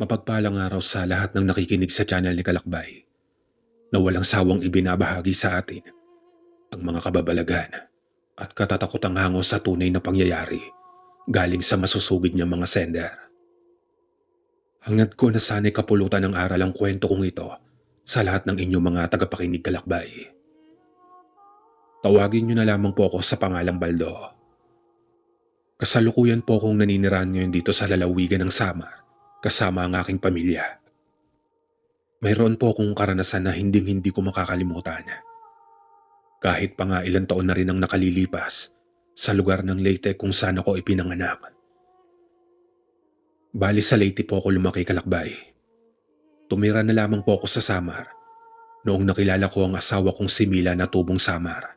Mapagpalang araw sa lahat ng nakikinig sa channel ni Kalakbay na walang sawang ibinabahagi sa atin ang mga kababalaghan at katatakutang hango sa tunay na pangyayari galing sa masusugid niyang mga sender. Hangad ko na sana'y kapulutan ng aral ang kwento kong ito sa lahat ng inyong mga tagapakinig Kalakbay. Tawagin niyo na lamang po ako sa pangalang Baldo. Kasalukuyan po akong naninirahan ngayon dito sa lalawigan ng Samar kasama ang aking pamilya. Mayroon po akong karanasan na hinding-hindi ko makakalimutan. Kahit pa nga ilang taon na rin ang nakalilipas sa lugar ng Leyte kung saan ako ipinanganak. Bali sa Leyte po ako lumaki Kalakbay. Tumira na lamang po ako sa Samar noong nakilala ko ang asawa kong si Mila na tubong Samar.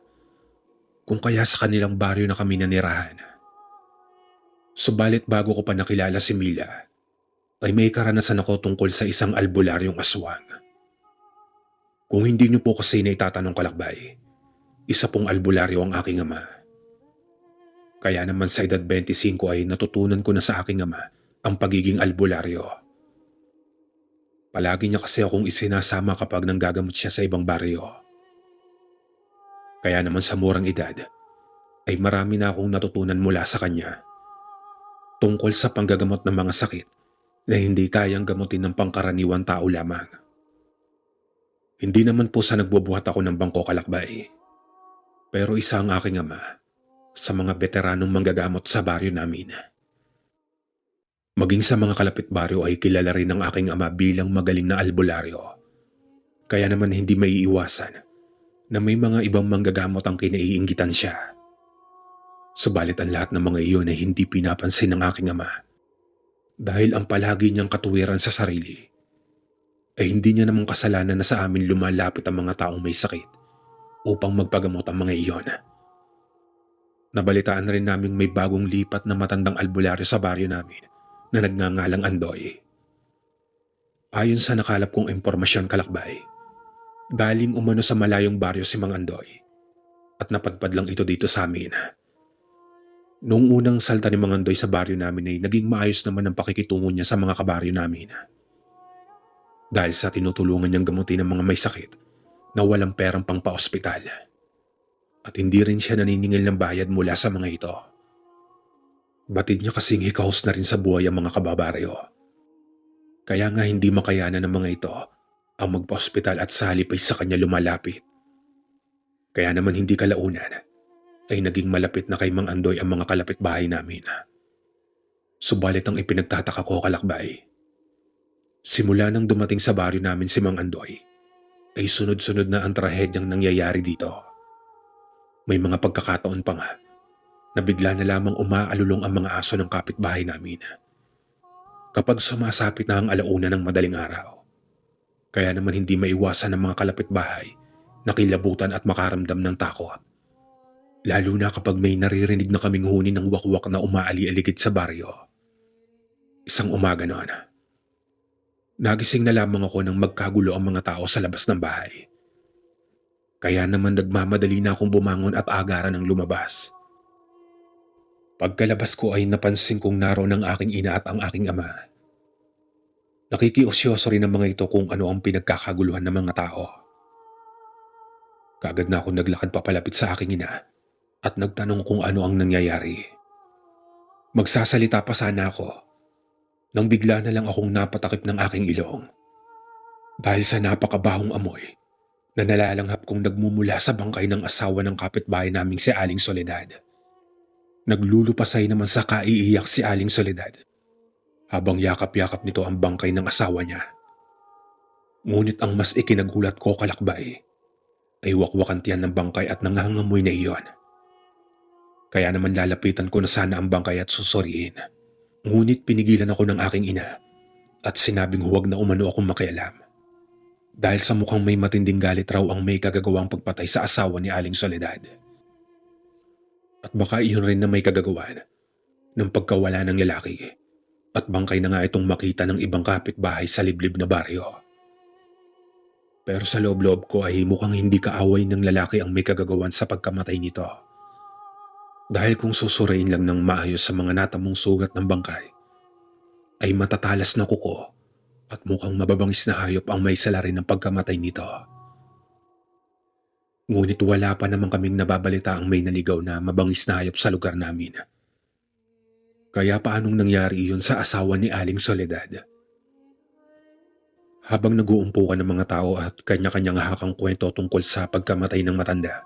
Kung kaya sa kanilang baryo na kami nanirahan. Subalit bago ko pa nakilala si Mila, ay may karanasan ako tungkol sa isang albularyong aswang. Kung hindi niyo po kasi naitatanong Kalakbay, isa pong albularyo ang aking ama. Kaya naman sa edad 25 ay natutunan ko na sa aking ama ang pagiging albularyo. Palagi niya kasi akong isinasama kapag nanggagamot siya sa ibang baryo. Kaya naman sa murang edad, ay marami na akong natutunan mula sa kanya. Tungkol sa panggagamot ng mga sakit na hindi kayang gamutin ng pangkaraniwang tao lamang. Hindi naman po sa nagbubuhat ako ng bangko Kalakbay. Pero isa ang aking ama sa mga veteranong manggagamot sa baryo namin. Maging sa mga kalapit baryo ay kilala rin ng aking ama bilang magaling na albularyo. Kaya naman hindi maiiwasan na may mga ibang manggagamot ang kinaiinggitan siya. Subalit ang lahat ng mga iyon ay hindi pinapansin ng aking ama. Dahil ang palagi niyang katuwiran sa sarili ay hindi niya namang kasalanan na sa amin lumalapit ang mga taong may sakit upang magpagamot ang mga iyon. Nabalitaan rin namin may bagong lipat na matandang albularyo sa baryo namin na nagngangalang Andoy. Ayon sa nakalap kong impormasyon Kalakbay, galing umano sa malayong baryo si Mang Andoy at napadpad lang ito dito sa amin. Noong unang salta ni Mang Andoy sa baryo namin ay naging maayos naman ang pakikitungo niya sa mga kabaryo namin. Dahil sa tinutulungan niyang gamutin ng mga may sakit na walang perang pang pa-ospital. At hindi rin siya naniningil ng bayad mula sa mga ito. Batid niya kasing hikaos na rin sa buhay ang mga kababaryo. Kaya nga hindi makayanan ng mga ito ang magpa-ospital at sa halip ay sa kanya lumalapit. Kaya naman hindi kalaunan ay naging malapit na kay Mang Andoy ang mga kalapit bahay namin. Subalit ang ipinagtataka ko Kalakbay, simula nang dumating sa baryo namin si Mang Andoy, ay sunod-sunod na ang trahedyang nangyayari dito. May mga pagkakataon pa nga na bigla na lamang umaalulong ang mga aso ng kapitbahay namin. Kapag sumasapit na ang alauna ng madaling araw, kaya naman hindi maiwasan ng mga kalapitbahay na kilabutan at makaramdam ng takot. Lalo na kapag may naririnig na kaming huni ng wakwak na umaali-aligid sa baryo. Isang umaga noon, nagising na lamang ako nang magkagulo ang mga tao sa labas ng bahay. Kaya naman nagmamadali na akong bumangon at agaran ng lumabas. Pagkalabas ko ay napansin kong naroon ang aking ina at ang aking ama. Nakikiusyoso rin ang mga ito kung ano ang pinagkakaguluhan ng mga tao. Kaagad na ako naglakad papalapit sa aking ina at nagtanong kung ano ang nangyayari. Magsasalita pa sana ako nang bigla na lang akong napatakip ng aking ilong. Dahil sa napakabahong amoy na nalalanghap kong nagmumula sa bangkay ng asawa ng kapitbahay naming si Aling Soledad. Naglulupasay naman sa kaiiyak si Aling Soledad habang yakap-yakap nito ang bangkay ng asawa niya. Ngunit ang mas ikinagulat ko Kalakbay ay wakwakan tiyan ng bangkay at nangangamoy na iyon. Kaya naman lalapitan ko na sana ang bangkay at susuriin. Ngunit pinigilan ako ng aking ina at sinabing huwag na umano akong makialam. Dahil sa mukhang may matinding galit raw ang may kagagawang pagpatay sa asawa ni Aling Soledad. At baka iyon rin na may kagagawan ng pagkawala ng lalaki at bangkay na nga itong makita ng ibang kapitbahay sa liblib na baryo. Pero sa loob-loob ko ay mukhang hindi kaaway ng lalaki ang may kagagawan sa pagkamatay nito. Dahil kung susuriin lang ng maayos sa mga natamong sugat ng bangkay, ay matatalas na kuko at mukhang mababangis na hayop ang may sala rin ng pagkamatay nito. Ngunit wala pa naman kaming nababalita ang may naligaw na mabangis na hayop sa lugar namin. Kaya paanong nangyari iyon sa asawa ni Aling Soledad? Habang nag-uumpukan ng mga tao at kanya-kanyang hakang kwento tungkol sa pagkamatay ng matanda,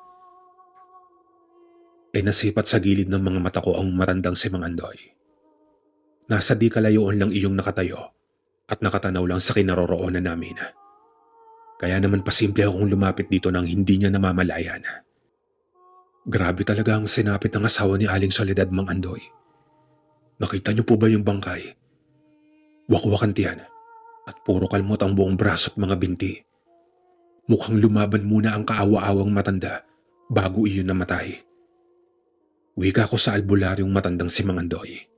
ay nasipat sa gilid ng mga mata ko ang matandang si Mang Andoy. Nasa di kalayuan lang iyong nakatayo at nakatanaw lang sa kinaroroonan namin. Kaya naman pasimple akong lumapit dito nang hindi niya namamalayan. Grabe talaga ang sinapit ng asawa ni Aling Soledad, Mang Andoy. Nakita niyo po ba yung bangkay? Wakwakan tiyan at puro kalmot ang buong braso at mga binti. Mukhang lumaban muna ang kaawa-awang matanda bago iyon namatay. Wika ko sa albularyong matandang si Mang Andoy.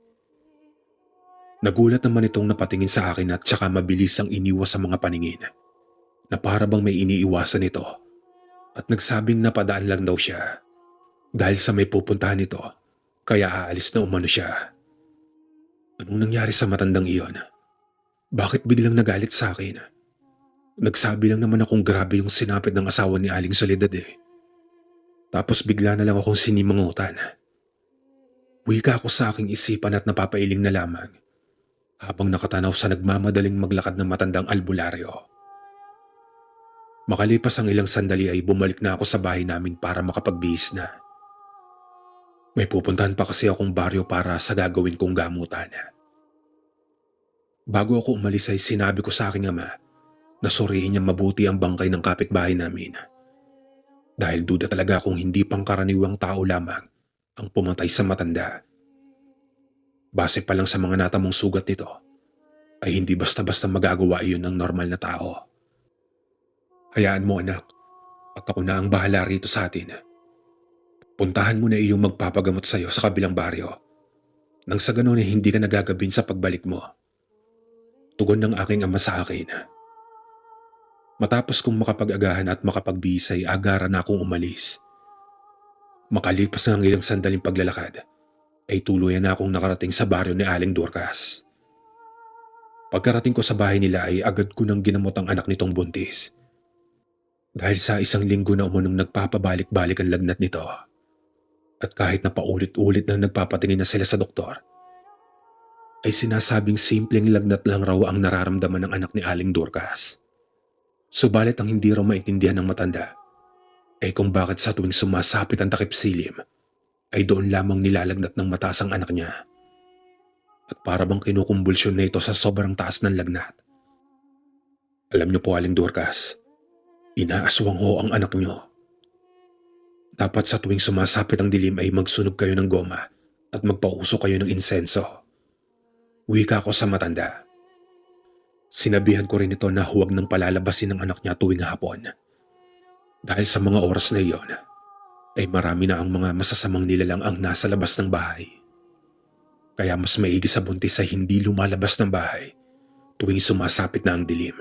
Nagulat naman itong napatingin sa akin at saka mabilis ang iniwas sa mga paningin na para bang may iniiwasan ito at nagsabing napadaan lang daw siya dahil sa may pupuntahan ito kaya aalis na umano siya. Anong nangyari sa matandang iyon? Bakit biglang nagalit sa akin? Nagsabi lang naman akong grabe yung sinapit ng asawa ni Aling Soledad eh. Tapos bigla na lang akong sinimangutan. Wika ako sa aking isipan at napapailing na lamang habang nakatanaw sa nagmamadaling maglakad ng matandang albularyo. Makalipas ang ilang sandali ay bumalik na ako sa bahay namin para makapagbihis na. May pupuntahan pa kasi akong baryo para sa gagawin kong gamutan. Bago ako umalis ay sinabi ko sa aking ama na suriin niya mabuti ang bangkay ng kapitbahay namin. Dahil duda talaga kung hindi pangkaraniwang tao lamang ang pumatay sa matanda. Base pa lang sa mga natamong sugat nito, ay hindi basta-basta magagawa iyon ng normal na tao. Hayaan mo anak, at ako na ang bahala rito sa atin. Puntahan mo na iyong magpapagamot sa iyo sa kabilang baryo. Nang sa ganon ay hindi ka nagagabin sa pagbalik mo. Tugon ng aking ama sa akin. Matapos kong makapag-agahan at makapagbihis ay agara na akong umalis. Makalipas ng ilang sandaling paglalakad, ay tuluyan na akong nakarating sa baryo ni Aling Dorcas. Pagkarating ko sa bahay nila ay agad ko nang ginamot ang anak nitong buntis. Dahil sa isang linggo na umunong nagpapabalik-balik ang lagnat nito. At kahit na paulit-ulit nang nagpapatingin na sila sa doktor, ay sinasabing simpleng lagnat lang raw ang nararamdaman ng anak ni Aling Dorcas. Subalit ang hindi raw maintindihan ng matanda ay kung bakit sa tuwing sumasapit ang takip silim ay doon lamang nilalagnat ng mataas ang anak niya. At para bang kinukumbulsyon na ito sa sobrang taas ng lagnat. Alam niyo po Aling Dorcas, inaaswang ho ang anak niyo. Dapat sa tuwing sumasapit ang dilim ay magsunog kayo ng goma at magpausok kayo ng insenso. Wika ko sa matanda. Sinabihan ko rin ito na huwag nang palalabasin ng anak niya tuwing hapon. Dahil sa mga oras na iyon, ay marami na ang mga masasamang nilalang ang nasa labas ng bahay. Kaya mas maigi sa buntis ay hindi lumalabas ng bahay tuwing sumasapit na ang dilim.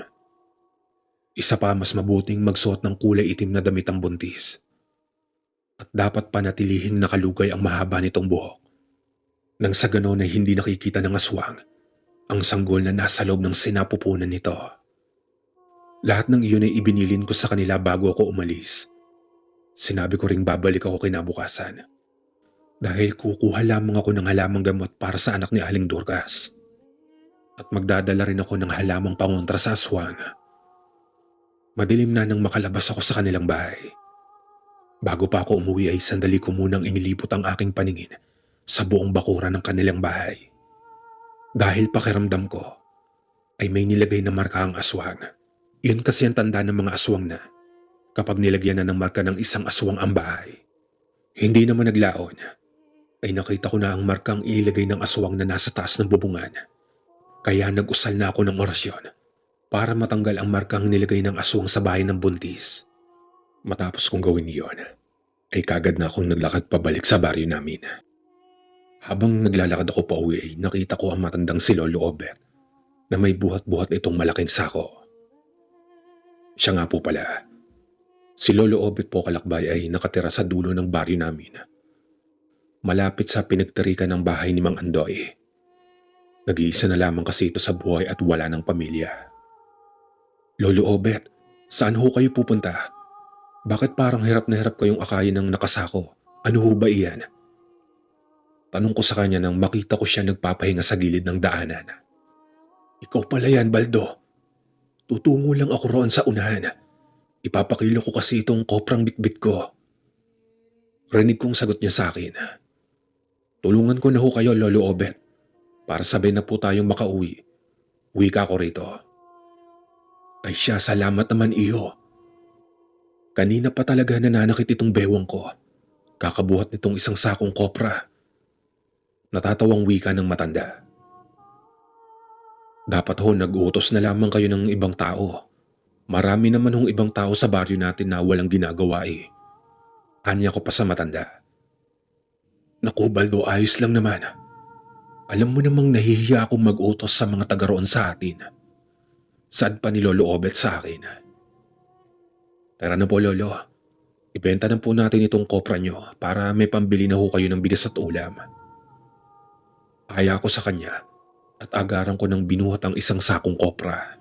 Isa pa mas mabuting magsuot ng kulay itim na damit ang buntis. At dapat panatilihing nakalugay ang mahaba nitong buhok. Nang sa ganon ay hindi nakikita ng aswang ang sanggol na nasa loob ng sinapupunan nito. Lahat ng iyon ay ibinilin ko sa kanila bago ako umalis. Sinabi ko ring babalik ako kinabukasan. Dahil kukuha lamang ako ng halamang gamot para sa anak ni Aling Dorcas. At magdadala rin ako ng halamang pangontra sa aswang. Madilim na nang makalabas ako sa kanilang bahay. Bago pa ako umuwi ay sandali ko munang inilipot ang aking paningin sa buong bakuran ng kanilang bahay. Dahil pakiramdam ko ay may nilagay na marka ang aswang. Iyon kasi ang tanda ng mga aswang na kapag nilagyan na ng marka ng isang aswang ang bahay. Hindi naman naglaon ay nakita ko na ang markang ilagay ng aswang na nasa taas ng bubungan. Kaya nag-usal na ako ng orasyon para matanggal ang markang nilagay ng aswang sa bahay ng buntis. Matapos kong gawin iyon, ay kagad na akong naglakad pabalik sa baryo namin. Habang naglalakad ako pa uwi ay nakita ko ang matandang si Lolo Obet na may buhat-buhat itong malaking sako. Siya nga po pala. Si Lolo Obet po Kalakbay ay nakatira sa dulo ng baryo namin. Malapit sa pinagtirikan ng bahay ni Mang Andoy. Nag-iisa na lamang kasi ito sa buhay at wala ng pamilya. Lolo Obet, saan ho kayo pupunta? Bakit parang hirap na hirap kayong akayin ng nakasako? Ano ho ba iyan? Tanong ko sa kanya nang makita ko siya nagpapahinga sa gilid ng daanan. Ikaw pala yan, Baldo. Tutungo lang ako roon sa unahan. Ipapakilo ko kasi itong koprang bitbit ko. Rinig kong sagot niya sa akin. Tulungan ko na ho kayo, Lolo Obet. Para sabay na po tayong makauwi. Uwi ka ko rito. Ay siya, salamat naman iyo. Kanina pa talaga nananakit itong bewang ko. Kakabuhat nitong isang sakong kopra. Natatawang wika ng matanda. Dapat ho nag-utos na lamang kayo ng ibang tao. Marami naman hong ibang tao sa baryo natin na walang ginagawa eh. Anya ko pa sa matanda. Naku Baldo, ayos lang naman. Alam mo namang nahihiya akong mag-utos sa mga taga roon sa atin. Sad pa ni Lolo Obet sa akin. Tara na po Lolo. Ibenta na po natin itong kopra nyo para may pambili na ho kayo ng bigas at ulam. Aya ko sa kanya at agaran ko ng binuhat ang isang sakong kopra.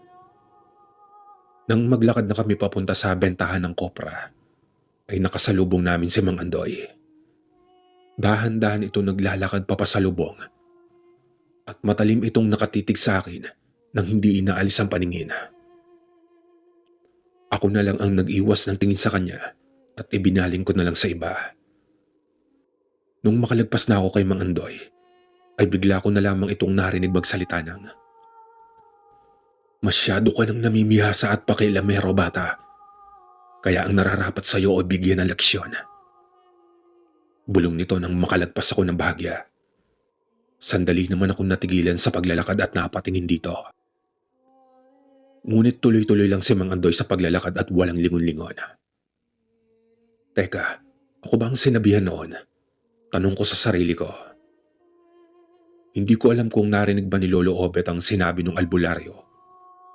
Nang maglakad na kami papunta sa bentahan ng kopra, ay nakasalubong namin si Mang Andoy. Dahan-dahan ito naglalakad papasalubong at matalim itong nakatitig sa akin nang hindi inaalis ang paningin. Ako na lang ang nag-iwas ng tingin sa kanya at ibinaling ko na lang sa iba. Nung makalagpas na ako kay Mang Andoy, ay bigla ko na lamang itong narinig magsalita ng, "Masyado ka nang namimihasa at pakialamero bata, kaya ang nararapat sa iyo ay bigyan ng leksyon." Bulong nito nang makalagpas ako ng bahagya. Sandali naman akong natigilan sa paglalakad at napatingin dito. Ngunit tuloy-tuloy lang si Mang Andoy sa paglalakad at walang lingon-lingon. Teka, ako ba ang sinabihan noon? Tanong ko sa sarili ko. Hindi ko alam kung narinig ba ni Lolo Obet ang sinabi ng albularyo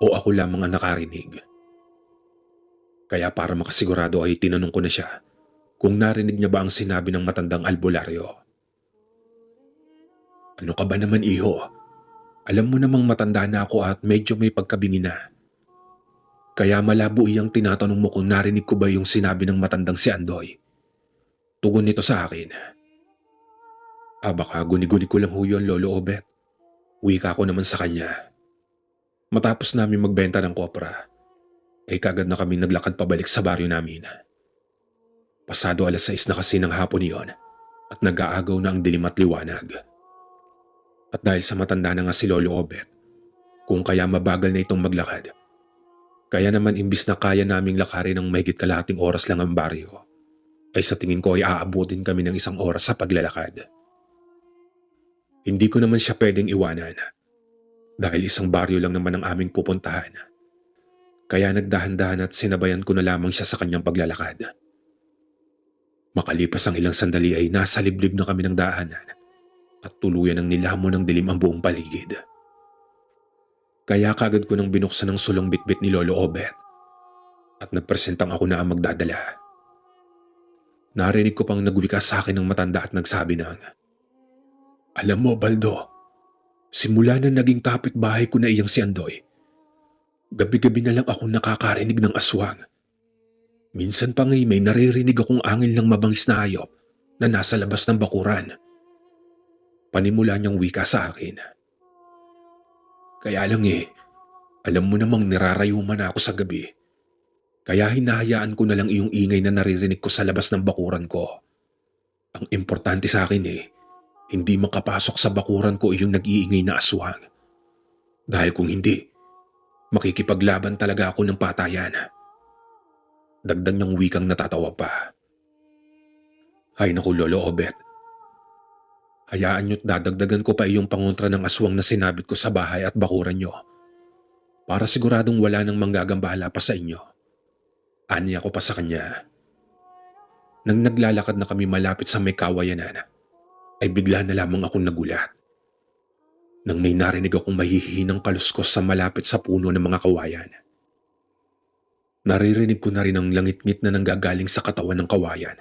o ako lamang ang nakarinig. Kaya para makasigurado ay tinanong ko na siya kung narinig niya ba ang sinabi ng matandang albularyo. Ano ka ba naman iho? Alam mo namang matanda na ako at medyo may pagkabingi na. Kaya malabo iyang tinatanong mo kung narinig ko ba yung sinabi ng matandang si Andoy. Tugon nito sa akin. Baka guni-guni ko lang ho yun, Lolo Obet. Wika ko naman sa kanya. Matapos namin magbenta ng kopra, ay kagad na kami naglakad pabalik sa baryo namin. Pasado 6:00 na kasi ng hapon iyon at nag-aagaw na ang dilim at liwanag. At dahil sa matanda na nga si Lolo Obet, kung kaya mabagal na itong maglakad, kaya naman imbis na kaya naming lakarin ng mahigit kalahating oras lang ang baryo, ay sa tingin ko ay aabutin kami ng 1 oras sa paglalakad. Hindi ko naman siya pwedeng iwanan dahil isang baryo lang naman ang aming pupuntahan. Kaya nagdahan-dahan at sinabayan ko na lamang siya sa kanyang paglalakad. Makalipas ang ilang sandali ay nasa liblib na kami ng daanan at tuluyan ng nilamon ng dilim ang buong paligid. Kaya kagad ko nang binuksan ang sulong bitbit ni Lolo Obet at nagpresentang ako na ang magdadala. Narinig ko pang nagwika sa akin ng matanda at nagsabi ng, "Alam mo, Baldo, simula na naging kapitbahay ko na iyang si Andoy, gabi-gabi na lang akong nakakarinig ng aswang. Minsan pa ngay may naririnig akong angil ng mabangis na hayop na nasa labas ng bakuran." Panimula niyang wika sa akin. Kaya lang alam mo namang nirarayuman ako sa gabi. Kaya hinahayaan ko na lang iyong ingay na naririnig ko sa labas ng bakuran ko. Ang importante sa akin hindi makapasok sa bakuran ko iyong nag-iingay na aswang. Dahil kung hindi, makikipaglaban talaga ako ng patayan. Dagdag niyang wikang natatawa pa. Ay naku Lolo Obet. Hayaan niyo't dadagdagan ko pa iyong pangontra ng aswang na sinabit ko sa bahay at bakuran niyo. Para siguradong wala nang manggagambala pa sa inyo. Anya ko pa sa kanya. Nang naglalakad na kami malapit sa may kawayanan, ay bigla na lamang akong nagulat. Nang may narinig akong mahihinang kaluskos sa malapit sa puno ng mga kawayan. Naririnig ko na rin ang langit-ngit na nanggagaling sa katawan ng kawayan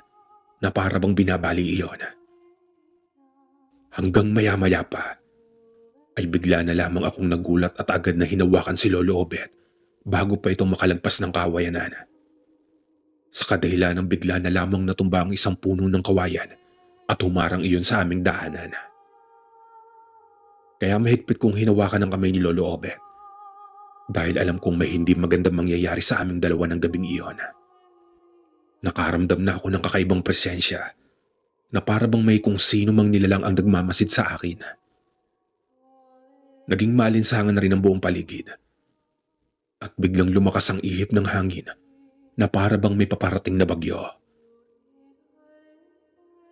na para bang binabali iyon. Hanggang maya-maya pa, ay bigla na lamang akong nagulat at agad na hinawakan si Lolo Obet bago pa ito makalagpas ng kawayanan. Sa kadahilan ng bigla na lamang natumba ang isang puno ng kawayan at humarang iyon sa aming daanan. Kaya mahigpit kong hinawakan ang kamay ni Lolo Obet dahil alam kong may hindi magandang mangyayari sa aming dalawa ng gabing iyon. Nakaramdam na ako ng kakaibang presensya na para bang may kung sino mang nilalang ang nagmamasid sa akin. Naging maalinsangan na rin ang buong paligid at biglang lumakas ang ihip ng hangin na para bang may paparating na bagyo.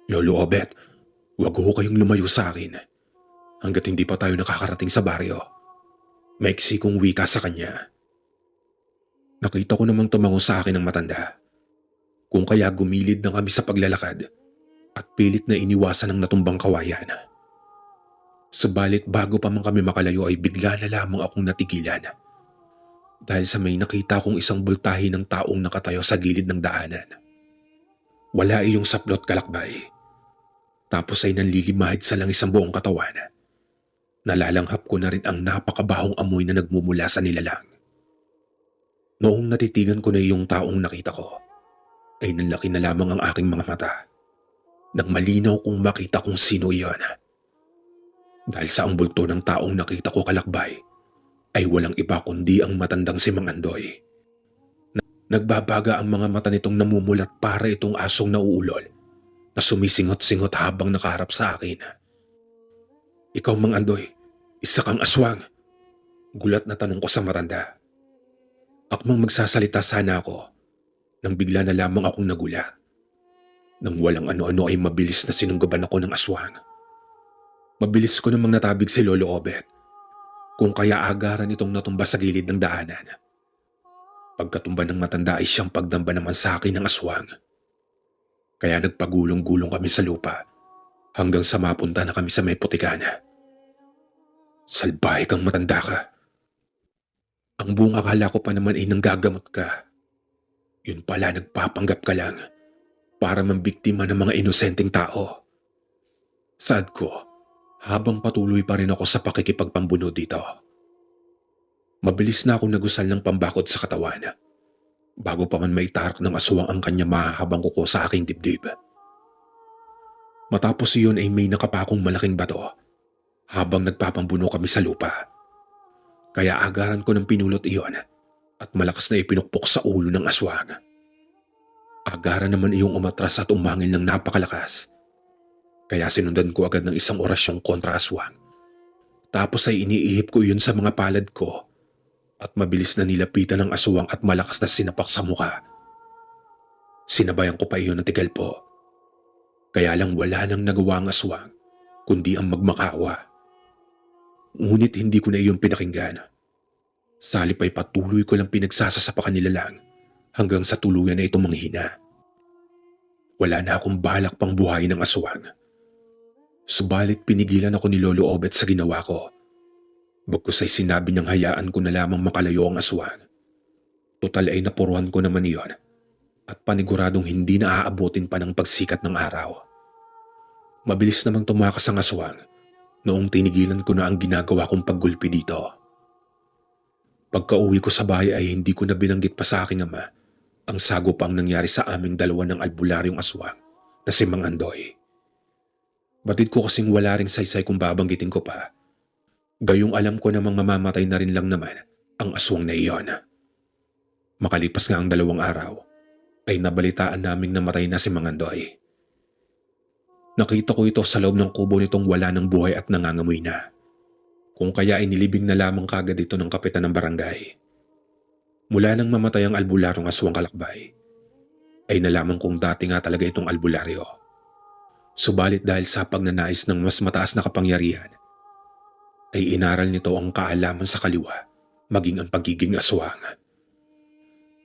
Lolo Obet, huwag ho kayong lumayo sa akin hanggat hindi pa tayo nakakarating sa baryo. Maiksi kong wika sa kanya. Nakita ko namang tumango sa akin ang matanda. Kung kaya gumilid na kami sa paglalakad at pilit na iniwasan ang natumbang kawayan. Subalit bago pa man kami makalayo ay bigla na lamang akong natigilan dahil sa may nakita kong isang bultahi ng taong nakatayo sa gilid ng daanan. Wala iyong saplot, kalakbay. Tapos ay nanlilimahid sa langis ang buong katawan. Nalalanghap ko na rin ang napakabahong amoy na nagmumula sa nilalang. Noong natitigan ko na iyong taong nakita ko, ay nanlaki na lamang ang aking mga mata nang malinaw kong makita kung sino iyon. Dahil sa ang bulto ng taong nakita ko, kalakbay, ay walang iba kundi ang matandang si Mang Andoy. Nagbabaga ang mga mata nitong namumulat para itong asong nauulol na sumisingot-singot habang nakaharap sa akin. Ikaw, Mang Andoy, isa kang aswang? Gulat na tanong ko sa matanda. Akmang magsasalita sana ako nang bigla na lamang akong nagulat. Nang walang ano-ano ay mabilis na sinunggaban ako ng aswang. Mabilis ko namang natabig si Lolo Obet kung kaya agaran itong natumba sa gilid ng daanan. Pagkatumba ng matanda ay siyang pagdamba naman sa akin ng aswang. Kaya nagpagulong-gulong kami sa lupa hanggang sa mapunta na kami sa may putikana. Salbahe kang matanda ka. Ang buong akala ko pa naman ay nanggagamot ka. Yun pala, nagpapanggap ka lang para mambiktima ng mga inosenteng tao. Sad ko, habang patuloy pa rin ako sa pakikipagpambuno dito. Mabilis na akong nagusal ng pambakod sa katawan bago pa man maitarak ng aswang ang kanya mahahabang kuko sa aking dibdib. Matapos iyon ay may nakapakong malaking bato habang nagpapambuno kami sa lupa. Kaya agaran ko ng pinulot iyon at malakas na ipinukpok sa ulo ng aswang. Agaran naman iyong umatras at umangil ng napakalakas. Kaya sinundan ko agad ng isang orasyong kontra aswang. Tapos ay iniihip ko iyon sa mga palad ko at mabilis na nilapitan ng aswang at malakas na sinapak sa muka. Sinabayan ko pa iyon ng tigalpo. Kaya lang wala nang nagawa ang aswang kundi ang magmakawa. Ngunit hindi ko na iyon pinakinggan. Salip ay patuloy ko lang pinagsasasapakan nila lang hanggang sa tuluyan na itong manghina. Wala na akong balak pang buhayin ng aswang. Subalit pinigilan ako ni Lolo Obet sa ginawa ko. Bagkus ay sinabi niyang hayaan ko na lamang makalayo ang aswang. Total ay napuruhan ko naman iyon at paniguradong hindi na aabutin pa ng pagsikat ng araw. Mabilis namang tumakas ang aswang noong tinigilan ko na ang ginagawa kong paggulpi dito. Pagka-uwi ko sa bahay ay hindi ko na binanggit pa sa aking ama ang sagupang nangyari sa aming dalawa ng albularyong aswang na si Mang Andoy. Batid ko kasing wala ring saysay kung babanggitin ko pa. Gayong alam ko namang mamamatay na rin lang naman ang aswang na iyon. Makalipas nga ang 2 araw, ay nabalitaan naming namatay na si Mang Andoy. Nakita ko ito sa loob ng kubo nitong wala ng buhay at nangangamoy na. Kung kaya inilibing na lamang kagad ito ng kapitan ng barangay. Mula nang mamatay ang albularyong aswang, kalakbay, ay nalaman kong dati nga talaga itong albularyo. Subalit dahil sa pagnanais ng mas mataas na kapangyarihan, ay inaral nito ang kaalaman sa kaliwa maging ang pagiging aswang.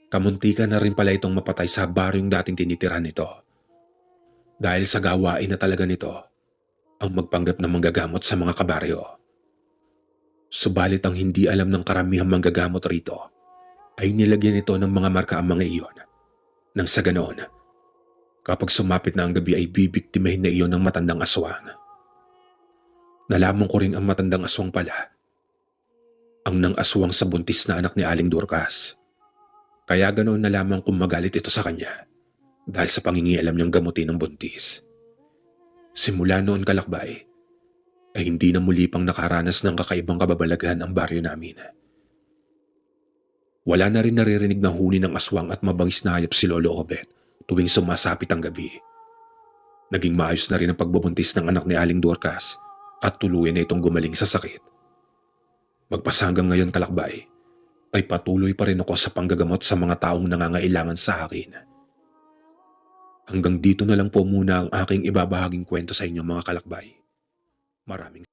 Kamuntikan na rin pala itong mapatay sa baryong dating tinitirahan nito. Dahil sa gawain na talaga nito ang magpanggap na manggagamot sa mga kabaryo. Subalit ang hindi alam ng karamihang manggagamot rito ay nilagyan nito ng mga marka ang mga iyon. Nang sa ganoon, kapag sumapit na ang gabi ay bibiktimahin na iyon ng matandang aswang. Nalaman ko rin ang matandang aswang pala ang nang aswang sa buntis na anak ni Aling Dorcas. Kaya ganoon na lamang kung magalit ito sa kanya dahil sa pangingialam niyang gamutin ng buntis. Simula noon kalakbay, ay hindi na muli pang nakaranas ng kakaibang kababalaghan ang baryo namin. Wala na rin naririnig na huni ng aswang at mabangis na hayop si Lolo Obet tuwing sumasapit ang gabi. Naging maayos na rin ang pagbubuntis ng anak ni Aling Dorcas at tuluyan na itong gumaling sa sakit. Magpas hanggang ngayon kalakbay, ay patuloy pa rin ako sa panggagamot sa mga taong nangangailangan sa akin. Hanggang dito na lang po muna ang aking ibabahaging kwento sa inyo mga kalakbay. Maraming